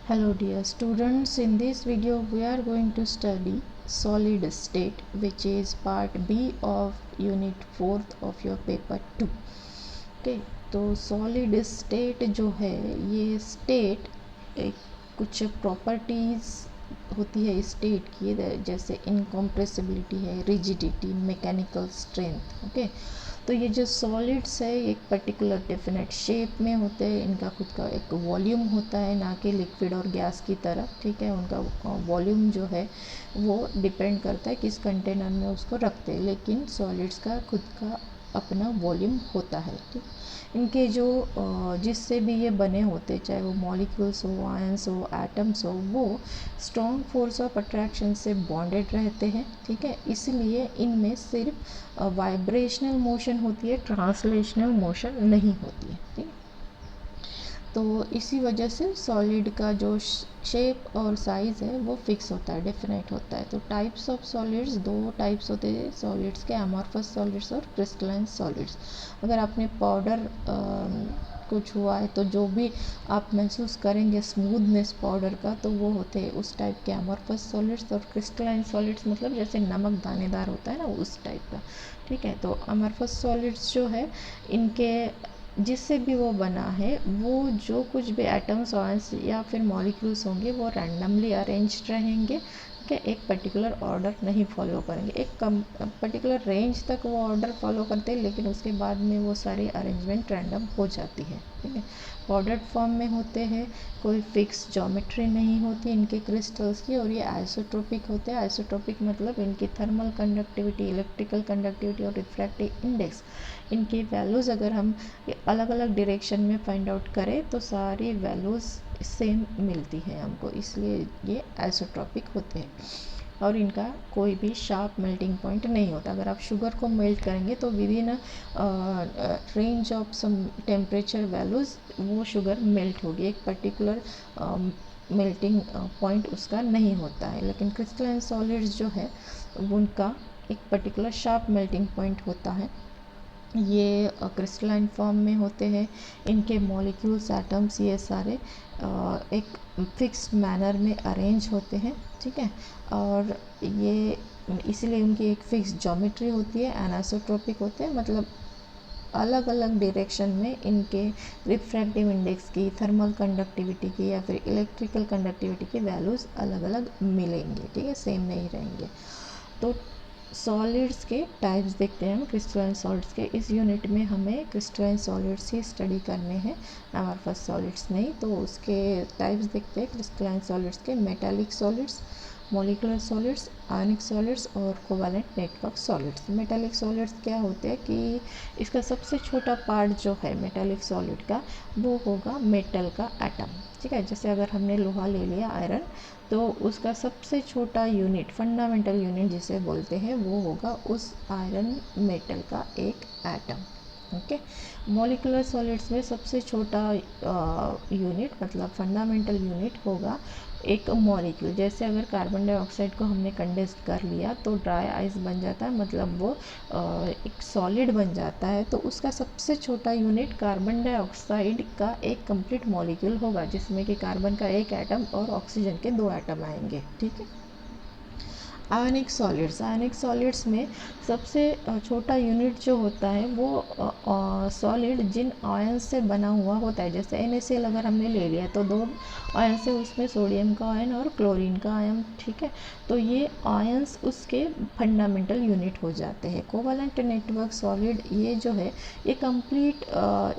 Hello dear students, in this video we are going to study solid state, which is part B of unit 4th of your paper 2. Okay, तो solid state जो है ये state एक कुछ properties होती है state की, जैसे इनकम्प्रेसिबिलिटी है, रिजिडिटी, मैकेनिकल स्ट्रेंथ. ओके, तो ये जो सॉलिड्स है एक पर्टिकुलर डेफिनेट शेप में होते हैं, इनका खुद का एक वॉल्यूम होता है, ना कि लिक्विड और गैस की तरह. ठीक है, उनका वॉल्यूम जो है वो डिपेंड करता है किस कंटेनर में उसको रखते हैं, लेकिन सॉलिड्स का खुद का अपना वॉल्यूम होता है. ठीक, इनके जो जिससे भी ये बने होते, चाहे वो मॉलिक्यूल्स हो, आयंस हो, एटम्स हो, वो स्ट्रॉन्ग फोर्स ऑफ अट्रैक्शन से बॉन्डेड रहते हैं. ठीक है, इसलिए इनमें सिर्फ वाइब्रेशनल मोशन होती है, ट्रांसलेशनल मोशन नहीं होती है. ठीक, तो इसी वजह से सॉलिड का जो शेप और साइज़ है वो फिक्स होता है, डेफिनेट होता है. तो टाइप्स ऑफ सॉलिड्स, दो टाइप्स होते हैं सॉलिड्स के, अमॉर्फस सॉलिड्स और क्रिस्टलाइन सॉलिड्स. अगर आपने पाउडर कुछ हुआ है तो जो भी आप महसूस करेंगे स्मूथनेस पाउडर का, तो वो होते हैं उस टाइप के अमॉर्फस सॉलिड्स. और क्रिस्टलाइन सॉलिड्स मतलब जैसे नमक दानेदार होता है ना, उस टाइप का. ठीक है, तो अमॉर्फस सॉलिड्स जो है इनके जिससे भी वो बना है, वो जो कुछ भी एटम्स, आयंस या फिर मॉलिक्यूल्स होंगे वो रैंडमली अरेंज्ड रहेंगे. ठीक है, एक पर्टिकुलर ऑर्डर नहीं फॉलो करेंगे, एक पर्टिकुलर रेंज तक वो ऑर्डर फॉलो करते हैं, लेकिन उसके बाद में वो सारी अरेंजमेंट रैंडम हो जाती है. ठीक है, पाउडर्ड फॉर्म में होते हैं, कोई फिक्स ज्योमेट्री नहीं होती इनके क्रिस्टल्स की, और ये आइसोट्रोपिक होते हैं. आइसोट्रोपिक मतलब इनकी थर्मल कंडक्टिविटी, इलेक्ट्रिकल कंडक्टिविटी और रिफ्रैक्टिव इंडेक्स, इनकी वैल्यूज़ अगर हम अलग अलग डायरेक्शन में फाइंड आउट करें तो सारी वैल्यूज़ सेम मिलती है हमको, इसलिए ये आइसोट्रोपिक होते हैं. और इनका कोई भी शार्प मेल्टिंग पॉइंट नहीं होता. अगर आप शुगर को मेल्ट करेंगे तो within range of some temperature values वो शुगर मेल्ट होगी, एक पर्टिकुलर मेल्टिंग पॉइंट उसका नहीं होता है. लेकिन क्रिस्टलाइन सॉलिड्स जो है उनका एक पर्टिकुलर शार्प मेल्टिंग पॉइंट होता है. ये क्रिस्टलाइन फॉर्म में होते हैं, इनके मॉलिक्यूल्स, एटम्स, ये सारे एक फिक्स्ड मैनर में अरेंज होते हैं. ठीक है, और ये इसीलिए उनकी एक फिक्स ज्योमेट्री होती है. एनासोट्रोपिक होते हैं, मतलब अलग अलग डायरेक्शन में इनके रिफ्रैक्टिव इंडेक्स की, थर्मल कंडक्टिविटी की या फिर इलेक्ट्रिकल कंडक्टिविटी की वैल्यूज़ अलग अलग मिलेंगे. ठीक है, सेम नहीं रहेंगे. तो सॉलिड्स के टाइप्स देखते हैं हम क्रिस्टलाइन सॉलिड्स के. इस यूनिट में हमें क्रिस्टलाइन सॉलिड्स ही स्टडी करने हैं, अमॉर्फस सॉलिड्स नहीं. तो उसके टाइप्स देखते हैं क्रिस्टलाइन सॉलिड्स के: metallic solids, molecular solids, ionic solids और covalent network solids. Metallic solids क्या होते हैं कि इसका सबसे छोटा पार्ट जो है मेटालिक सॉलिड का, वो होगा मेटल का एटम. ठीक है, जैसे अगर हमने लोहा ले लिया, आयरन, तो उसका सबसे छोटा यूनिट, फंडामेंटल यूनिट जिसे बोलते हैं, वो होगा उस आयरन मेटल का एक एटम. ओके, मॉलिक्यूलर सॉलिड्स में सबसे छोटा यूनिट मतलब फंडामेंटल यूनिट होगा एक मॉलिक्यूल. जैसे अगर कार्बन डाइऑक्साइड को हमने कंडेंस्ड कर लिया तो ड्राई आइस बन जाता है, मतलब वो एक सॉलिड बन जाता है. तो उसका सबसे छोटा यूनिट कार्बन डाइऑक्साइड का एक कंप्लीट मॉलिक्यूल होगा, जिसमें कि कार्बन का एक एटम और ऑक्सीजन के दो एटम आएंगे. ठीक है, आयनिक सॉलिड्स, आयनिक सॉलिड्स में सबसे छोटा यूनिट जो होता है वो सॉलिड जिन आयन से बना हुआ होता है. जैसे NaCl अगर हमने ले लिया तो दो आयन से, उसमें सोडियम का आयन और क्लोरीन का आयन. ठीक है, तो ये आयंस उसके फंडामेंटल यूनिट हो जाते हैं. कोवैलेंट नेटवर्क सॉलिड ये जो है ये कंप्लीट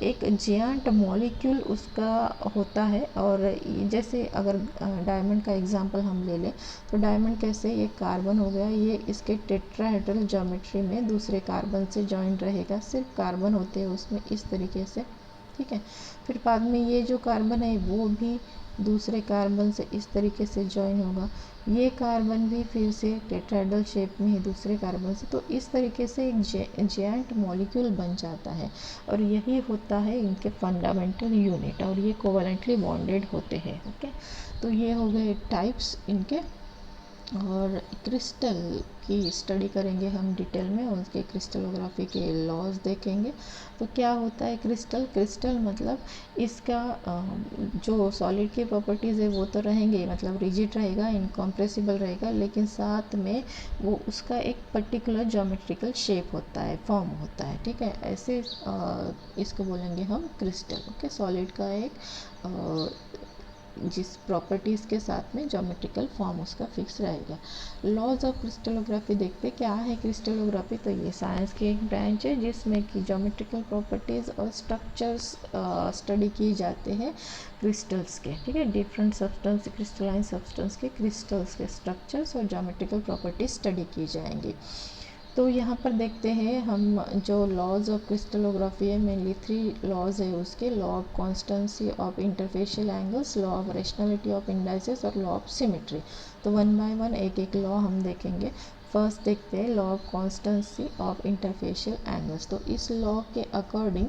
एक जियांट मॉलिक्यूल उसका होता है. और जैसे अगर डायमंड का एग्जांपल हम ले लें तो डायमंड कैसे, ये कार्बन हो गया, ये इसके टेट्राहेड्रल ज्योमेट्री में दूसरे कार्बन से जॉइन रहेगा, सिर्फ कार्बन होते हैं उसमें इस तरीके से. ठीक है, फिर बाद में ये जो कार्बन है वो भी दूसरे कार्बन से इस तरीके से जॉइन होगा, ये कार्बन भी फिर से टेट्राहेड्रल शेप में है दूसरे कार्बन से. तो इस तरीके से एक जायंट मॉलिक्यूल बन जाता है, और यही होता है इनके फंडामेंटल यूनिट, और ये कोवैलेंटली बॉन्डेड होते हैं. ओके, तो ये हो गए टाइप्स इनके और क्रिस्टल की स्टडी करेंगे हम डिटेल में, उसके क्रिस्टलोग्राफी के लॉज देखेंगे। तो क्या होता है क्रिस्टल? क्रिस्टल मतलब इसका जो सॉलिड की प्रॉपर्टीज़ है वो तो रहेंगे, मतलब रिजिड रहेगा, इनकॉम्प्रेसिबल रहेगा, लेकिन साथ में वो उसका एक पर्टिकुलर ज्योमेट्रिकल शेप होता है, फॉर्म होता है, ठीक है। ऐसे इसको बोलेंगे हम क्रिस्टल। ओके, सॉलिड का एक जिस प्रॉपर्टीज़ के साथ में ज्योमेट्रिकल फॉर्म उसका फिक्स रहेगा। लॉज ऑफ क्रिस्टलोग्राफी देखते क्या है क्रिस्टलोग्राफी। तो ये साइंस की एक ब्रांच है जिसमें कि ज्योमेट्रिकल प्रॉपर्टीज़ और स्ट्रक्चर्स स्टडी किए जाते हैं क्रिस्टल्स के, ठीक है। डिफरेंट सब्सटेंस, क्रिस्टलाइन सब्सटेंस के क्रिस्टल्स के स्ट्रक्चर्स और ज्योमेट्रिकल प्रॉपर्टीज स्टडी की जाएंगी। तो यहाँ पर देखते हैं हम जो लॉज ऑफ क्रिस्टलोग्राफी है, मेनली 3 लॉज है उसके। Law of constituency of interfacial angles, law of rationality of indices और लॉ ऑफ सिमेट्री। तो वन बाय वन एक एक लॉ हम देखेंगे। फर्स्ट देखते हैं law of constituency of interfacial angles. तो इस लॉ के अकॉर्डिंग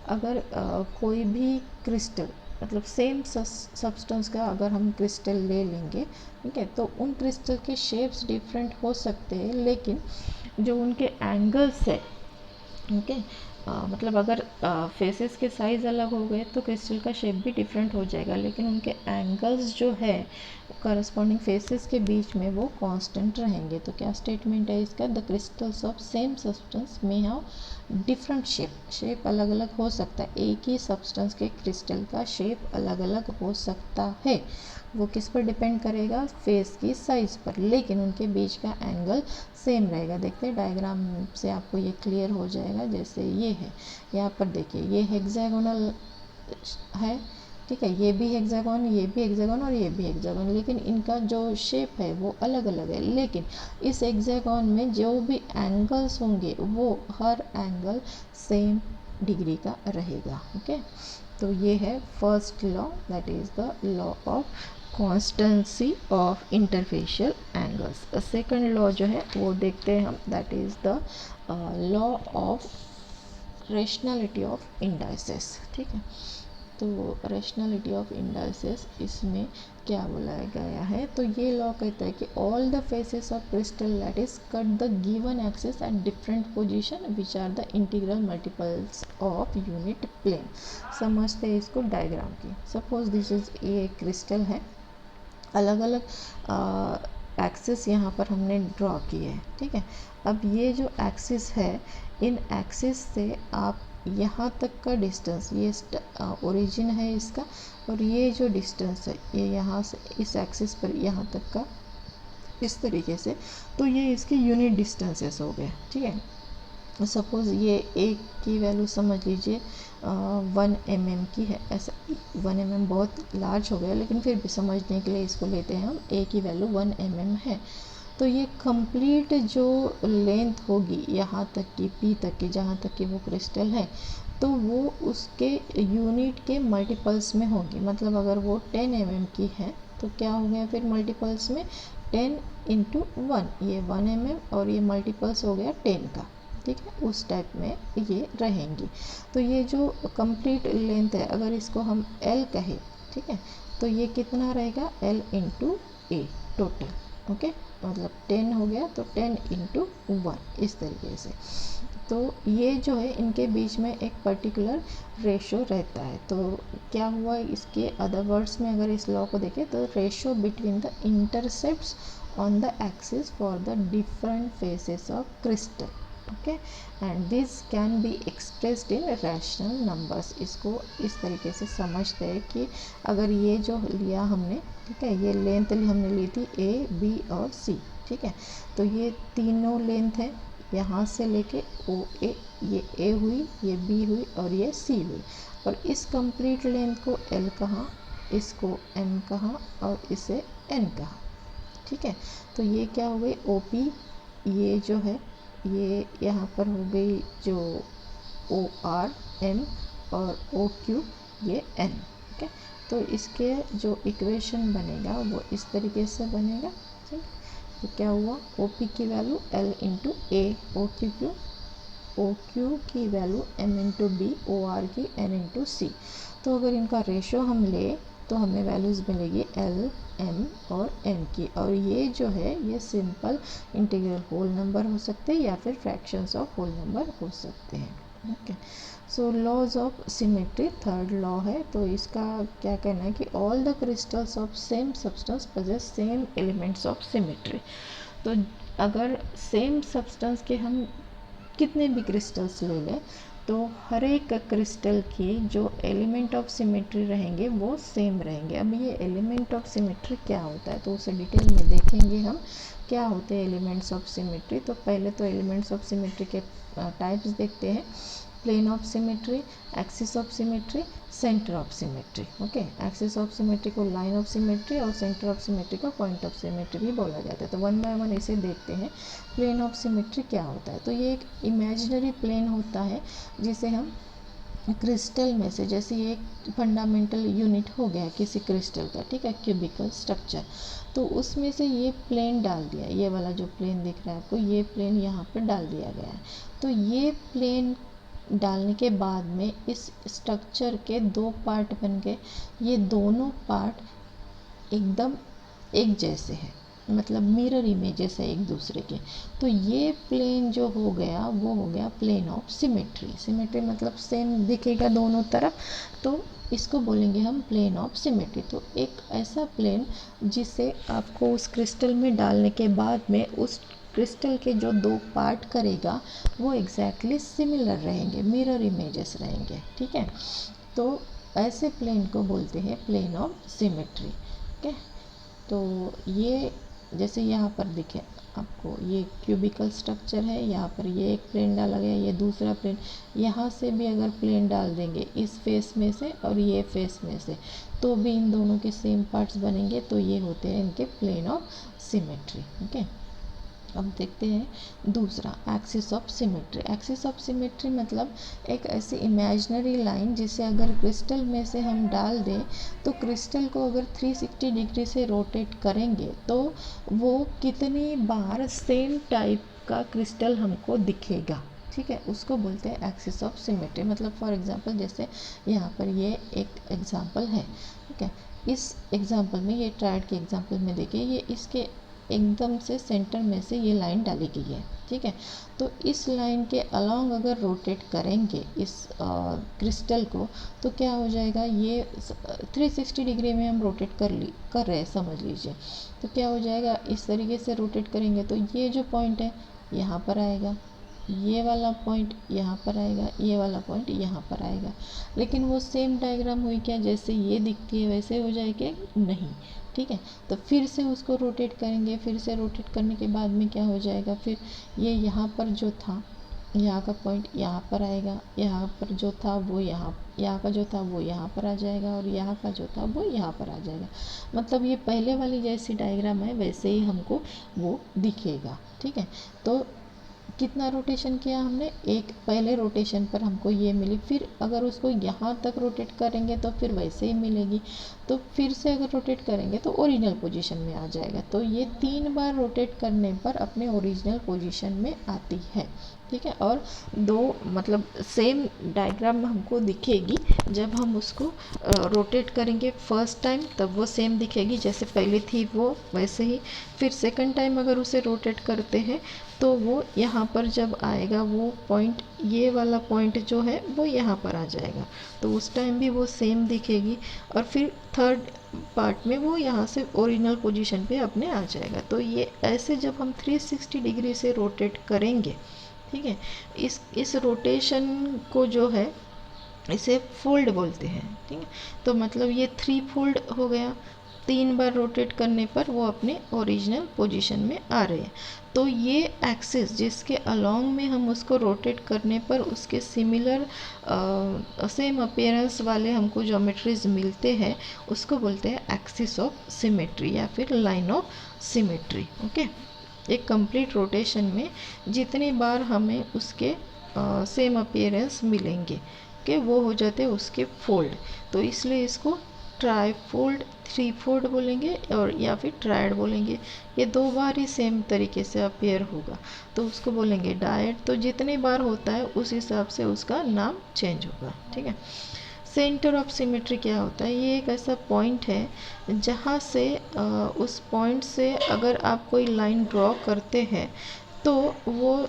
अगर कोई भी क्रिस्टल, मतलब सेम सब्सटेंस का अगर हम क्रिस्टल ले लेंगे, ठीक है, तो उन क्रिस्टल के शेप्स डिफरेंट हो सकते हैं, लेकिन जो उनके एंगल्स है, ओके, मतलब अगर फेसेस के साइज़ अलग हो गए तो क्रिस्टल का शेप भी डिफरेंट हो जाएगा, लेकिन उनके एंगल्स जो है करस्पॉन्डिंग फेसेस के बीच में वो कांस्टेंट रहेंगे। तो क्या स्टेटमेंट है इसका? The crystals of same substance में हैव डिफरेंट शेप अलग अलग हो सकता है। एक ही सब्सटेंस के क्रिस्टल का शेप अलग अलग हो सकता है। वो किस पर डिपेंड करेगा? फेस की साइज़ पर, लेकिन उनके बीच का एंगल सेम रहेगा। देखते हैं डायग्राम से आपको ये क्लियर हो जाएगा। जैसे ये है, यहाँ पर देखिए ये हेक्सागोनल है, ठीक है, ये भी हेक्सागोन, ये भी हेक्सागोन और ये भी हेक्सागोन, लेकिन इनका जो शेप है वो अलग अलग है। लेकिन इस हेक्सागोन में जो भी एंगल्स होंगे वो हर एंगल सेम डिग्री का रहेगा। ओके, तो ये है first law, that is the law of constituency of interfacial angles. Second law जो है वो देखते हैं हम, that is the law of rationality of indices, ठीक है। तो रेशनलिटी ऑफ इंडाइसेस, इसमें क्या बोला गया है? तो ये लॉ कहता है कि all the faces of crystal lattice cut the given axis at different position which are the integral multiples of unit plane. समझते हैं इसको डायग्राम की। Suppose this is a crystal है, अलग अलग एक्सिस यहाँ पर हमने ड्रॉ किए है, ठीक है। अब ये जो एक्सिस है, इन एक्सिस से आप यहाँ तक का डिस्टेंस, ये ओरिजिन है इसका, और ये जो डिस्टेंस है ये यहाँ से इस एक्सिस पर यहाँ तक का, इस तरीके से, तो ये इसके यूनिट डिस्टेंसेस हो गए, ठीक है। सपोज़ ये एक की वैल्यू समझ लीजिए 1 mm की है, ऐसा 1 mm बहुत लार्ज हो गया, लेकिन फिर भी समझने के लिए इसको लेते हैं हम, ए की वैल्यू 1 mm है। तो ये कंप्लीट जो लेंथ होगी यहाँ तक की, पी तक की, जहाँ तक कि वो क्रिस्टल है, तो वो उसके यूनिट के मल्टीपल्स में होगी। मतलब अगर वो 10 mm की है तो क्या हो गया फिर मल्टीपल्स में 10 इंटू 1, ये 1 mm और ये मल्टीपल्स हो गया 10 का, ठीक है। उस टाइप में ये रहेंगी। तो ये जो कंप्लीट लेंथ है, अगर इसको हम L कहें, ठीक है, तो ये कितना रहेगा? L इंटू ए टोटल, ओके, मतलब 10 हो गया तो 10 इंटू 1, इस तरीके से। तो ये जो है इनके बीच में एक पर्टिकुलर रेशो रहता है। तो क्या हुआ इसके अदर वर्ड्स में, अगर इस लॉ को देखें तो ratio between the intercepts on the axis for the different phases of crystal, okay, and this can be expressed in rational numbers. इसको इस तरीके से समझते हैं कि अगर ये जो लिया हमने, ठीक है, ये लेंथ हमने ली थी ए, बी और सी, ठीक है, तो ये तीनों लेंथ है, यहाँ से लेके ओ ए, ये ए हुई, ये बी हुई और ये सी हुई, और इस कंप्लीट लेंथ को एल कहा, इसको एम कहा और इसे एन कहा, ठीक है। तो ये क्या हो गई ओ पी, ये जो है ये यहाँ पर हो गई जो ओ आर एम, और ओ क्यू ये एन, ठीक है। तो इसके जो इक्वेशन बनेगा वो इस तरीके से बनेगा, ठीक। तो क्या हुआ? ओ पी की value L into A, O Q की value M into B, O R की एन इंटू सी। तो अगर इनका रेशो हम ले तो हमें वैल्यूज़ मिलेगी L, M और N की। और ये जो है ये सिंपल इंटीग्रल होल नंबर हो सकते हैं या फिर फ्रैक्शंस ऑफ होल नंबर हो सकते हैं। Okay, so laws of symmetry third law है। तो इसका क्या कहना है कि all the crystals of same substance possess same elements of symmetry. तो अगर सेम सब्सटेंस के हम कितने भी क्रिस्टल्स ले लें तो हर एक क्रिस्टल की जो एलिमेंट ऑफ सिमेट्री रहेंगे वो सेम रहेंगे। अब ये एलिमेंट ऑफ सिमेट्री क्या होता है तो उसे डिटेल में देखेंगे हम क्या होते हैं एलिमेंट्स ऑफ सिमेट्री। तो पहले तो एलिमेंट्स ऑफ सिमेट्री के टाइप्स देखते हैं। Plane of symmetry, axis of symmetry, centre of symmetry. Okay, axis of symmetry को लाइन ऑफ सिमेट्री और सेंटर ऑफ सिमेट्री को पॉइंट ऑफ सिमेट्री भी बोला जाता है। तो वन बाय वन इसे देखते हैं। प्लेन ऑफ सिमेट्री क्या होता है तो ये एक इमेजिनरी प्लेन होता है जिसे हम क्रिस्टल में से, जैसे ये एक फंडामेंटल यूनिट हो गया किसी क्रिस्टल का, ठीक है, क्यूबिकल स्ट्रक्चर, तो उसमें से ये प्लेन डाल दिया, ये वाला जो प्लेन दिख रहा है आपको, ये प्लेन यहाँ पर डाल दिया गया है। तो ये प्लेन डालने के बाद में इस स्ट्रक्चर के दो पार्ट बन गए। ये दोनों पार्ट एकदम एक जैसे हैं, मतलब मिरर इमेजेस है एक दूसरे के। तो ये प्लेन जो हो गया वो हो गया प्लेन ऑफ सिमेट्री। सिमेट्री मतलब सेम दिखेगा दोनों तरफ, तो इसको बोलेंगे हम प्लेन ऑफ सिमेट्री। तो एक ऐसा प्लेन जिसे आपको उस क्रिस्टल में डालने के बाद में उस क्रिस्टल के जो दो पार्ट करेगा वो एग्जैक्टली सिमिलर रहेंगे, मिरर इमेजेस रहेंगे, ठीक है। तो ऐसे प्लेन को बोलते हैं प्लेन ऑफ सिमेट्री। ओके, तो ये जैसे यहाँ पर दिखे आपको, ये क्यूबिकल स्ट्रक्चर है, यहाँ पर ये एक प्लेन डाला गया, ये दूसरा प्लेन, यहाँ से भी अगर प्लेन डाल देंगे इस फेस में से और ये फेस में से तो भी इन दोनों के सेम पार्ट्स बनेंगे। तो ये होते हैं इनके प्लेन ऑफ सिमेट्री। ओके, अब देखते हैं दूसरा axis of symmetry. Axis of symmetry मतलब एक ऐसी इमेजिनरी लाइन जिसे अगर क्रिस्टल में से हम डाल दें तो क्रिस्टल को अगर 360 डिग्री से रोटेट करेंगे तो वो कितनी बार सेम टाइप का क्रिस्टल हमको दिखेगा, ठीक है, उसको बोलते हैं एक्सिस ऑफ सिमेट्री। मतलब फॉर एग्जांपल जैसे यहाँ पर ये एक एग्जांपल है, ठीक है, इस एग्जांपल में, ये ट्रायड के एग्जांपल में देखिए, ये इसके एकदम से सेंटर में से ये लाइन डाली गई है, ठीक है। तो इस लाइन के अलोंग अगर रोटेट करेंगे इस क्रिस्टल को तो क्या हो जाएगा, ये 360 डिग्री में हम रोटेट कर रहे हैं समझ लीजिए। तो क्या हो जाएगा, इस तरीके से रोटेट करेंगे तो ये जो पॉइंट है यहाँ पर आएगा, ये वाला पॉइंट यहाँ पर आएगा, ये वाला पॉइंट यहाँ पर आएगा। लेकिन वो सेम डायग्राम हुई क्या, जैसे ये दिखती है वैसे हो जाएगी नहीं, ठीक है। तो फिर से उसको रोटेट करेंगे, फिर से रोटेट करने के बाद में क्या हो जाएगा, फिर ये यहाँ पर जो था, यहाँ का पॉइंट यहाँ पर आएगा, यहाँ पर जो था वो यहाँ का जो था वो यहाँ पर आ जाएगा और यहाँ का जो था वो यहाँ पर आ जाएगा। मतलब ये पहले वाली जैसी डायग्राम है वैसे ही हमको वो दिखेगा, ठीक है। तो कितना रोटेशन किया हमने, एक पहले रोटेशन पर हमको ये मिली, फिर अगर उसको यहाँ तक रोटेट करेंगे तो फिर वैसे ही मिलेगी, तो फिर से अगर रोटेट करेंगे तो ओरिजिनल पोजीशन में आ जाएगा। तो ये 3 बार रोटेट करने पर अपने ओरिजिनल पोजीशन में आती है, ठीक है। और दो मतलब सेम डायग्राम हमको दिखेगी जब हम उसको रोटेट करेंगे फर्स्ट टाइम, तब वो सेम दिखेगी जैसे पहले थी वो वैसे ही। फिर सेकंड टाइम अगर उसे रोटेट करते हैं तो वो यहाँ पर जब आएगा वो पॉइंट, ये वाला पॉइंट जो है वो यहाँ पर आ जाएगा, तो उस टाइम भी वो सेम दिखेगी। और फिर थर्ड पार्ट में वो यहाँ से ओरिजिनल पोजीशन पे अपने आ जाएगा। तो ये ऐसे जब हम 360 डिग्री से रोटेट करेंगे, ठीक है, इस रोटेशन को जो है इसे फोल्ड बोलते हैं, ठीक है। तो मतलब ये 3 फोल्ड हो गया, 3 बार रोटेट करने पर वो अपने ओरिजिनल पोजीशन में आ रहे हैं। तो ये एक्सिस जिसके अलोंग में हम उसको रोटेट करने पर उसके सिमिलर सेम अपीयरेंस वाले हमको ज्योमेट्रीज मिलते हैं, उसको बोलते हैं एक्सिस ऑफ सिमेट्री या फिर लाइन ऑफ सिमेट्री। ओके, एक कंप्लीट रोटेशन में जितनी बार हमें उसके सेम अपीयरेंस मिलेंगे कि वो हो जाते हैं उसके फोल्ड, तो इसलिए इसको ट्राईफोल्ड, 3 फोल्ड बोलेंगे और या फिर ट्रायड बोलेंगे। ये 2 बार ही सेम तरीके से अपीयर होगा तो उसको बोलेंगे डायड। तो जितनी बार होता है उस हिसाब से उसका नाम चेंज होगा, ठीक है। सेंटर ऑफ सिमेट्री क्या होता है? ये एक ऐसा पॉइंट है जहाँ से उस पॉइंट से अगर आप कोई लाइन ड्रॉ करते हैं तो वो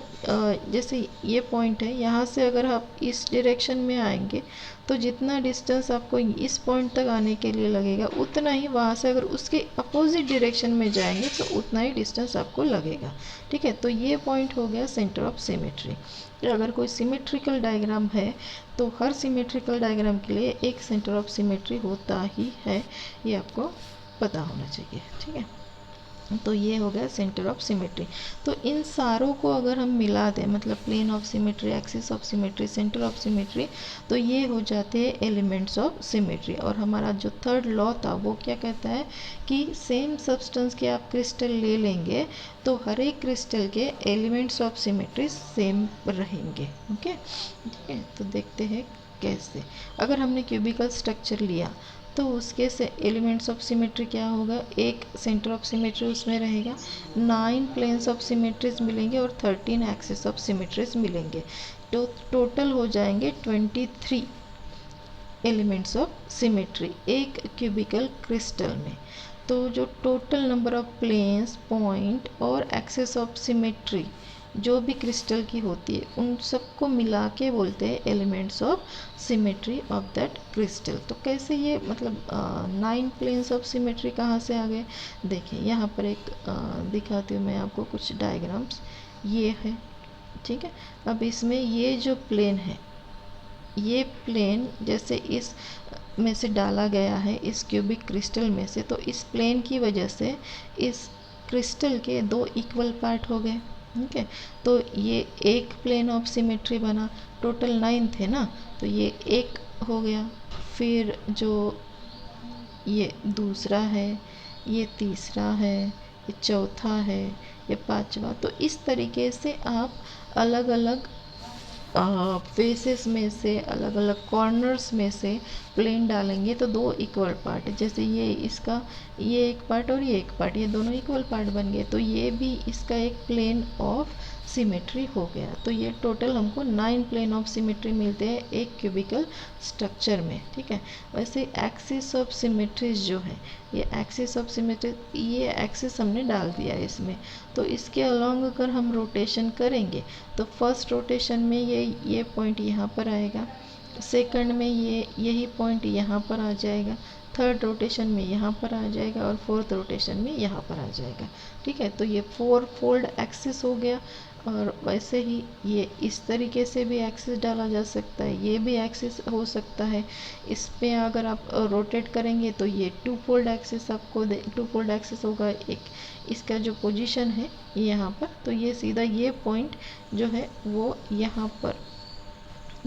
जैसे ये पॉइंट है, यहाँ से अगर आप इस डायरेक्शन में आएंगे तो जितना डिस्टेंस आपको इस पॉइंट तक आने के लिए लगेगा उतना ही वहाँ से अगर उसके अपोजिट डायरेक्शन में जाएंगे तो उतना ही डिस्टेंस आपको लगेगा। ठीक है, तो ये पॉइंट हो गया सेंटर ऑफ सिमेट्री। अगर कोई सिमेट्रिकल डायग्राम है तो हर सिमेट्रिकल डायग्राम के लिए एक सेंटर ऑफ सिमेट्री होता ही है, ये आपको पता होना चाहिए। ठीक है, तो ये हो गया सेंटर ऑफ सिमेट्री। तो इन सारों को अगर हम मिला दें, मतलब plane of symmetry, axis of symmetry, centre of symmetry, तो ये हो जाते हैं एलिमेंट्स ऑफ सिमेट्री। और हमारा जो थर्ड लॉ था वो क्या कहता है कि सेम सब्सटेंस के आप क्रिस्टल ले लेंगे तो हर एक क्रिस्टल के एलिमेंट्स ऑफ सिमेट्री सेम रहेंगे। ओके, ठीक है, तो देखते हैं कैसे। अगर हमने क्यूबिकल स्ट्रक्चर लिया तो उसके से एलिमेंट्स ऑफ सिमेट्री क्या होगा, एक सेंटर ऑफ सिमेट्री उसमें रहेगा, 9 प्लेन्स ऑफ सिमेट्रीज मिलेंगे और 13 एक्सिस ऑफ सिमेट्रीज मिलेंगे। तो टोटल हो जाएंगे 23 एलिमेंट्स ऑफ सिमेट्री एक क्यूबिकल क्रिस्टल में। तो जो total number of planes, point और एक्सिस ऑफ सिमेट्री जो भी क्रिस्टल की होती है उन सबको मिला के बोलते हैं elements of symmetry of that crystal. तो कैसे ये मतलब 9 प्लेन्स ऑफ सिमेट्री कहाँ से आ गए? देखिए यहाँ पर एक दिखाती हूँ मैं आपको कुछ डायग्राम्स। ये है, ठीक है। अब इसमें ये जो प्लेन है, ये प्लेन जैसे इस में से डाला गया है इस क्यूबिक क्रिस्टल में से, तो इस प्लेन की वजह से इस क्रिस्टल के 2 इक्वल पार्ट हो गए। ठीक है, तो ये एक प्लेन ऑफ सिमेट्री बना, टोटल 9 थे ना, तो ये एक हो गया। फिर जो ये दूसरा है, ये तीसरा है, ये चौथा है, ये पांचवा। तो इस तरीके से आप अलग अलग फेसेस में से, अलग अलग कॉर्नर्स में से प्लेन डालेंगे तो 2 इक्वल पार्ट, जैसे ये इसका ये एक पार्ट और ये एक पार्ट, ये दोनों इक्वल पार्ट बन गए, तो ये भी इसका एक प्लेन ऑफ सिमेट्री हो गया। तो ये टोटल हमको 9 प्लेन ऑफ सिमेट्री मिलते हैं एक क्यूबिकल स्ट्रक्चर में। ठीक है, वैसे एक्सिस ऑफ सिमेट्रीज जो है, ये एक्सिस ऑफ सिमेट्री, ये एक्सिस हमने डाल दिया है इसमें, तो इसके अलॉन्ग अगर हम रोटेशन करेंगे तो फर्स्ट रोटेशन में ये पॉइंट यहाँ पर आएगा, सेकंड में यही पॉइंट यहाँ पर आ जाएगा, थर्ड रोटेशन में यहाँ पर आ जाएगा और फोर्थ रोटेशन में यहाँ पर आ जाएगा। ठीक है, तो ये 4 फोल्ड एक्सिस हो गया। और वैसे ही ये इस तरीके से भी एक्सिस डाला जा सकता है, ये भी एक्सिस हो सकता है। इस पे अगर आप रोटेट करेंगे तो ये 2 फोल्ड एक्सिस आपको 2 फोल्ड एक्सिस होगा। एक इसका जो पोजीशन है यहाँ पर, तो ये सीधा ये पॉइंट जो है वो यहाँ पर,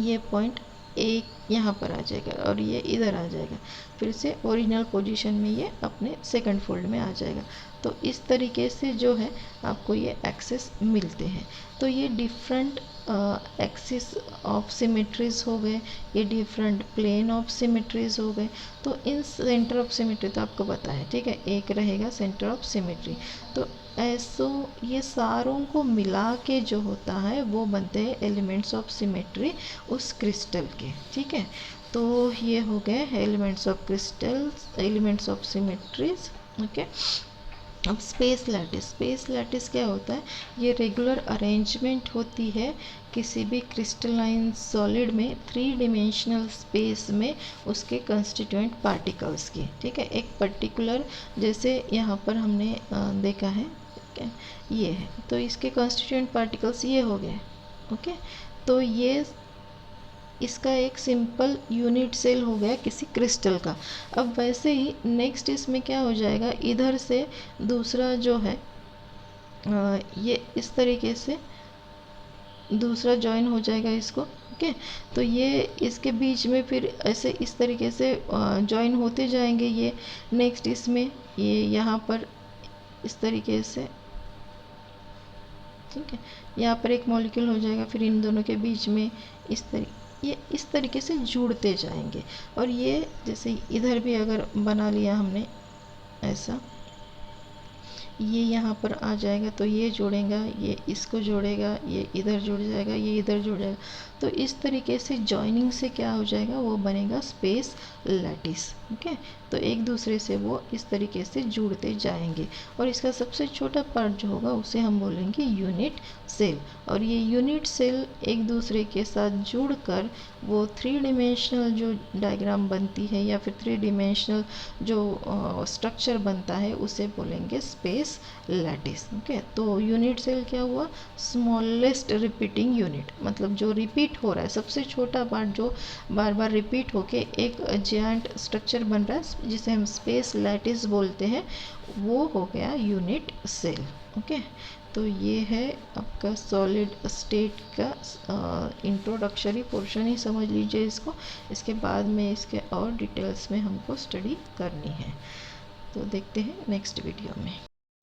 ये पॉइंट एक यहाँ पर आ जाएगा और ये इधर आ जाएगा, फिर से ओरिजिनल पोजीशन में ये अपने सेकंड फोल्ड में आ जाएगा। तो इस तरीके से जो है आपको ये एक्सिस मिलते हैं। तो ये डिफरेंट एक्सिस ऑफ सिमेट्रीज हो गए, ये डिफरेंट प्लेन ऑफ सिमेट्रीज हो गए। तो इन सेंटर ऑफ सिमेट्री तो आपको पता है, ठीक है, एक रहेगा सेंटर ऑफ सिमेट्री। तो ऐसो ये सारों को मिला के जो होता है वो बनते हैं एलिमेंट्स ऑफ सिमेट्री उस क्रिस्टल के। ठीक है, तो ये हो गए elements of crystals, elements of symmetries. Okay, अब स्पेस लैटिस, स्पेस लैटिस क्या होता है? ये रेगुलर अरेंजमेंट होती है किसी भी क्रिस्टलाइन सॉलिड में 3 डिमेंशनल स्पेस में उसके कंस्टिट्यूएंट पार्टिकल्स की। ठीक है, एक पर्टिकुलर, जैसे यहाँ पर हमने देखा है ये है, तो इसके कंस्टिट्यूएंट पार्टिकल्स ये हो गए। ओके, तो ये इसका एक सिंपल यूनिट सेल हो गया किसी क्रिस्टल का। अब वैसे ही नेक्स्ट इसमें क्या हो जाएगा, इधर से दूसरा जो है ये इस तरीके से दूसरा जॉइन हो जाएगा इसको। ओके, तो ये इसके बीच में फिर ऐसे इस तरीके से जॉइन होते जाएंगे। ये नेक्स्ट इसमें ये यहाँ पर इस तरीके से, ठीक है, यहाँ पर एक मॉलिक्यूल हो जाएगा, फिर इन दोनों के बीच में ये इस तरीके से जुड़ते जाएंगे। और ये जैसे इधर भी अगर बना लिया हमने ऐसा, ये यहाँ पर आ जाएगा तो ये जोड़ेगा, ये इसको जोड़ेगा, ये इधर जुड़ जाएगा, ये इधर जुड़ जाएगा। तो इस तरीके से जॉइनिंग से क्या हो जाएगा, वो बनेगा स्पेस लैटिस। ओके, तो एक दूसरे से वो इस तरीके से जुड़ते जाएंगे। और इसका सबसे छोटा पार्ट जो होगा उसे हम बोलेंगे यूनिट सेल। और ये यूनिट सेल एक दूसरे के साथ जुड़कर वो 3 डिमेंशनल जो डायग्राम बनती है या फिर 3 डिमेंशनल जो स्ट्रक्चर बनता है उसे बोलेंगे स्पेस लैटिस। ओके, तो यूनिट सेल क्या हुआ, स्मॉलेस्ट रिपीटिंग यूनिट, मतलब जो रिपीट हो रहा है, सबसे छोटा पार्ट जो बार बार रिपीट होके एक जायंट स्ट्रक्चर बन रहा है जिसे हम स्पेस लैटिस बोलते हैं, वो हो गया यूनिट सेल। ओके, तो ये है आपका सॉलिड स्टेट का इंट्रोडक्टरी पोर्शन ही समझ लीजिए इसको। इसके बाद में इसके और डिटेल्स में हमको स्टडी करनी है, तो देखते हैं नेक्स्ट वीडियो में।